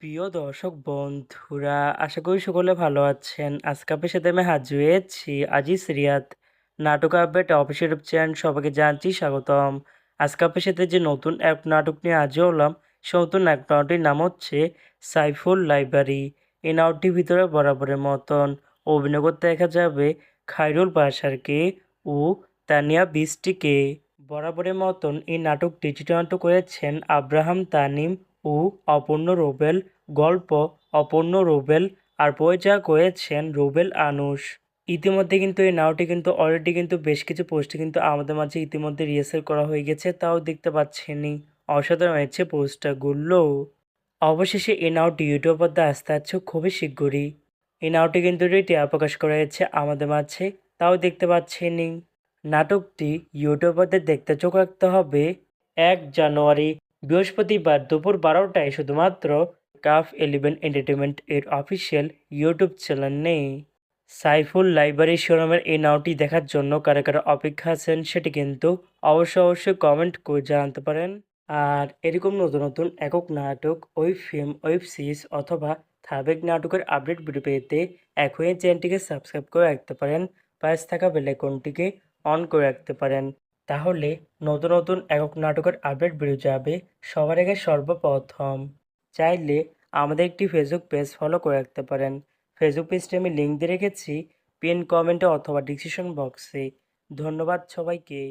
প্রিয় দর্শক বন্ধুরা, আশা করি সকলে ভালো আছেন। আজকে আপনার সাথে আমি হাজির হয়েছি আজিজ রিয়াদ নাটক আপডেট অফিসিয়াল ইউটিউব চ্যানেল। সবাইকে জানাচ্ছি স্বাগতম। আজকে আপনার সাথে যে নতুন এক নাটক নিয়ে হাজির হলাম, সে নতুন এক নাটকটির নাম হচ্ছে সাইফুল লাইব্রেরি। এই নাটকটির ভিতরে বরাবরের মতন অভিনয় করতে দেখা যাবে খায়রুল বাশারকে ও তানিয়া বৃষ্টিকে। বরাবরের মতন এই নাটকটি চিত্রনাট্য করেছেন আব্রাহাম তানিম ও অপর্ণ রুবেল। গল্প অপর্ণ রুবেল আর পরিচালনা করেছেন রুবেল আনুশ। ইতিমধ্যে কিন্তু এই নাটকটি কিন্তু অলরেডি কিন্তু বেশ কিছু পোস্টে কিন্তু আমাদের মাঝে ইতিমধ্যে রিহার্সাল করা হয়ে গেছে, তাও দেখতে পাচ্ছেনই। অসাধারণ হয়েছে পোস্টারগুলো। অবশেষে এই নাটকটি ইউটিউব পর্দা আসতে যাচ্ছে খুবই শীঘ্রই। এই নাটকটি কিন্তু টিআর প্রকাশ করা হয়েছে আমাদের মাঝে, তাও দেখতে পাচ্ছেনই। নাটকটি ইউটিউব পর্দায় দেখতে চোখ রাখতে হবে 1 জানুয়ারি বৃহস্পতিবার দুপুর 12টায় শুধুমাত্র কাফ 11 এন্টারটেনমেন্ট এর অফিসিয়াল ইউটিউব চ্যানেলে। সাইফুল লাইব্রেরি শিরোনামের এই নাটকটি দেখার জন্য কারা কারা অপেক্ষা আছেন সেটি কিন্তু অবশ্যই কমেন্ট করে জানাতে পারেন। আর এরকম নতুন নতুন একক নাটক, ওয়েব ফিল্ম, ওয়েব সিরিজ অথবা ধারাবাহিক নাটকের আপডেট ভিডিও পেতে এখনই চ্যানেলটিকে সাবস্ক্রাইব করে রাখতে পারেন। পাশে থাকা বেল আইকনটিকে অন করে রাখতে পারেন। তাহলে নতুন নতুন একক নাটকের আপডেট ভিডিও যাবে সবার আগে সর্বপ্রথম। চাইলে আমাদের একটি ফেসবুক পেজ ফলো করে রাখতে পারেন। ফেসবুক পেজটি আমি লিঙ্ক দিয়ে রেখেছি পিন কমেন্টে অথবা ডিসক্রিপশন বক্সে। ধন্যবাদ সবাইকে।